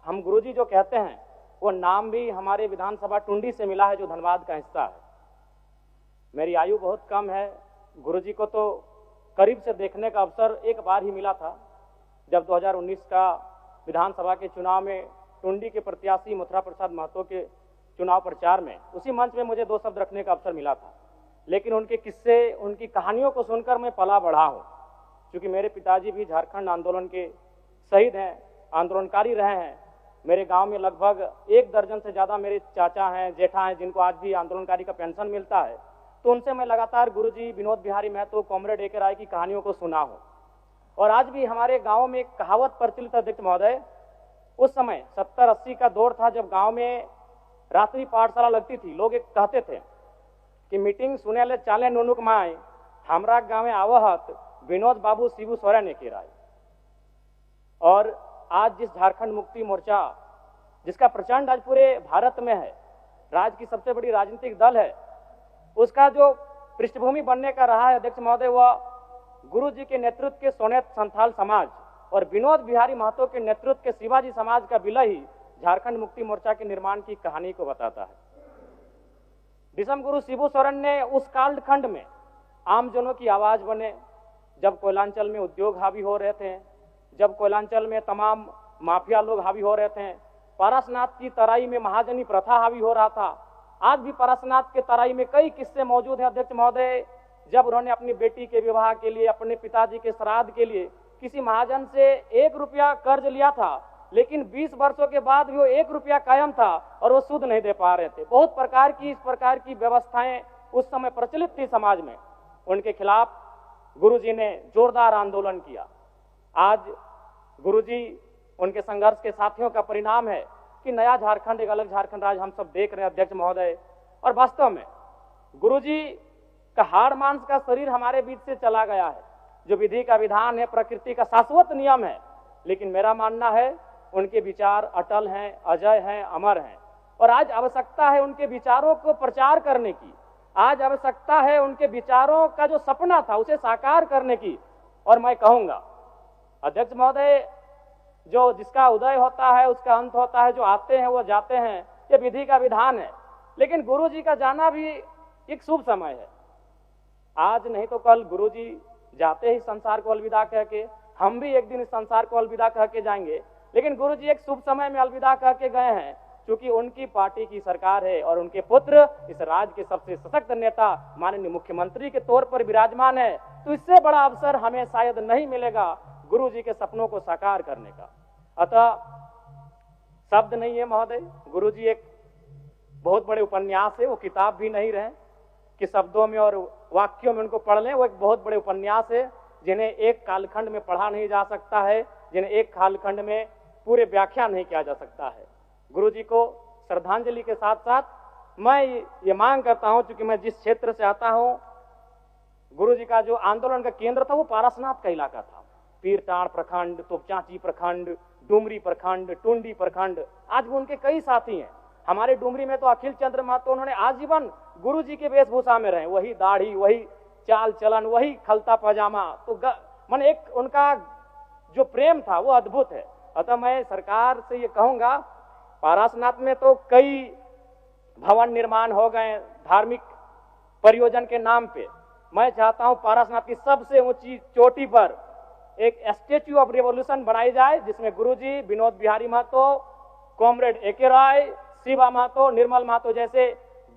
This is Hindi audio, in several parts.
हम गुरुजी जो कहते हैं वो नाम भी हमारे विधानसभा टुंडी से मिला है, जो धनबाद का हिस्सा है। मेरी आयु बहुत कम है, गुरुजी को तो करीब से देखने का अवसर एक बार ही मिला था, जब 2019 का विधानसभा के चुनाव में टुंडी के प्रत्याशी मथुरा प्रसाद महतो के चुनाव प्रचार में उसी मंच में मुझे 2 शब्द रखने का अवसर मिला था। लेकिन उनके किस्से, उनकी कहानियों को सुनकर मैं पला बढ़ा हूँ, क्योंकि मेरे पिताजी भी झारखंड आंदोलन के शहीद हैं, आंदोलनकारी रहे हैं। मेरे गांव में लगभग 1 दर्जन से ज़्यादा मेरे चाचा हैं, जेठा हैं, जिनको आज भी आंदोलनकारी का पेंशन मिलता है। तो उनसे मैं लगातार गुरुजी विनोद बिहारी महतो, कॉमरेड ए के राय की कहानियों को सुना हूँ। और आज भी हमारे गाँव में एक कहावत प्रचलित है, अध्यक्ष महोदय, उस समय 70-80 का दौर था, जब गाँव में रात्रि पाठशाला लगती थी। लोग एक कहते थे कि मीटिंग सुने ले चाले नुनुक माए, हमरा गाँव में आवहत विनोद बाबू शिबू सोरेन ए के राय। और आज जिस झारखंड मुक्ति मोर्चा, जिसका प्रचंड आज पूरे भारत में है, राज्य की सबसे बड़ी राजनीतिक दल है, उसका जो पृष्ठभूमि बनने का रहा है अध्यक्ष महोदय, वह गुरुजी के नेतृत्व के सोनेत संथाल समाज और विनोद बिहारी महतो के नेतृत्व के शिवाजी समाज का विलय ही झारखंड मुक्ति मोर्चा के निर्माण की कहानी को बताता है। विषम गुरु शिबू सोरेन ने उस कालखंड में आमजनों की आवाज बने, जब कोयलांचल में उद्योग हावी हो रहे थे, जब कोयलांचल में तमाम माफिया लोग हावी हो रहे थे, पारसनाथ की तराई में महाजनी प्रथा हावी हो रहा था। आज भी पारसनाथ के तराई में कई किस्से मौजूद हैं अध्यक्ष महोदय, जब उन्होंने अपनी बेटी के विवाह के लिए, अपने पिताजी के श्राद्ध के लिए किसी महाजन से 1 रुपया कर्ज लिया था, लेकिन 20 वर्षों के बाद भी वो 1 रुपया कायम था और वो सूद नहीं दे पा रहे थे। बहुत प्रकार की इस प्रकार की व्यवस्थाएं उस समय प्रचलित थी समाज में। उनके खिलाफ गुरुजी ने जोरदार आंदोलन किया। आज गुरुजी, उनके संघर्ष के साथियों का परिणाम है कि नया झारखंड, एक अलग झारखंड राज्य हम सब देख रहे हैं अध्यक्ष महोदय। और वास्तव में गुरुजी का हाड़ मांस का शरीर हमारे बीच से चला गया है, जो विधि का विधान है, प्रकृति का शाश्वत नियम है। लेकिन मेरा मानना है उनके विचार अटल हैं, अजय हैं, अमर हैं। और आज आवश्यकता है उनके विचारों को प्रचार करने की, आज आवश्यकता है उनके विचारों का जो सपना था उसे साकार करने की। और मैं कहूंगा अध्यक्ष महोदय, जो जिसका उदय होता है उसका अंत होता है, जो आते हैं वो जाते हैं, ये विधि का विधान है। लेकिन गुरुजी का जाना भी एक शुभ समय है। आज नहीं तो कल गुरुजी जाते ही संसार को अलविदा कह के, हम भी एक दिन इस संसार को अलविदा कह के जाएंगे। लेकिन गुरुजी एक शुभ समय में अलविदा कह के गए हैं, क्योंकि उनकी पार्टी की सरकार है और उनके पुत्र इस राज्य के सबसे सशक्त नेता माननीय मुख्यमंत्री के तौर पर विराजमान है। तो इससे बड़ा अवसर हमें शायद नहीं मिलेगा गुरुजी के सपनों को साकार करने का। अतः शब्द नहीं है महोदय, गुरुजी एक बहुत बड़े उपन्यास है, वो किताब भी नहीं रहे कि शब्दों में और वाक्यों में उनको पढ़ लें। वो एक बहुत बड़े उपन्यास है, जिन्हें एक कालखंड में पढ़ा नहीं जा सकता है, जिन्हें एक कालखंड में पूरे व्याख्या नहीं किया जा सकता है। गुरुजी को श्रद्धांजलि के साथ साथ मैं ये मांग करता हूं, क्योंकि मैं जिस क्षेत्र से आता हूं, गुरुजी का जो आंदोलन का केंद्र था वो पारसनाथ का इलाका था। पीरटाण प्रखंड, तोपचांची प्रखंड, डुमरी प्रखंड, टुंडी प्रखंड, आज भी उनके कई साथी हैं। हमारे डुमरी में तो अखिल चंद्र महतो, उन्होंने आजीवन गुरुजी के वेशभूषा में रहे, वही दाढ़ी, वही चाल चलन, वही खलता पजामा। तो मन एक उनका जो प्रेम था वो अद्भुत है। अतः मैं सरकार से ये कहूंगा, पारसनाथ में तो कई भवन निर्माण हो गए धार्मिक परियोजन के नाम पे। मैं चाहता हूं पारसनाथ की सबसे ऊंची चोटी पर एक स्टैच्यू ऑफ रिवॉल्यूशन बनाई जाए, जिसमें गुरुजी, विनोद बिहारी महतो, कॉमरेड ए के राय, शिवा महतो, निर्मल महतो जैसे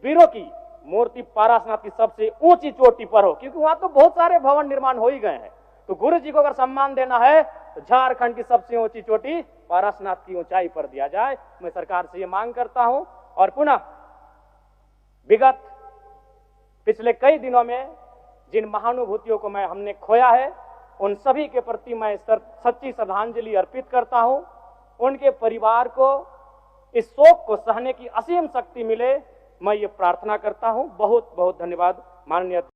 वीरों की मूर्ति पारसनाथ की सबसे ऊंची चोटी पर हो, क्योंकि वहां तो बहुत सारे भवन निर्माण हो ही गए हैं। तो गुरुजी को अगर सम्मान देना है तो झारखंड की सबसे ऊंची चोटी पारसनाथ की ऊंचाई पर दिया जाए। मैं सरकार से ये मांग करता हूं। और पुनः विगत पिछले कई दिनों में जिन महानुभूतियों को हमने खोया है, उन सभी के प्रति मैं सच्ची श्रद्धांजलि अर्पित करता हूं। उनके परिवार को इस शोक को सहने की असीम शक्ति मिले, मैं ये प्रार्थना करता हूं। बहुत बहुत धन्यवाद माननीय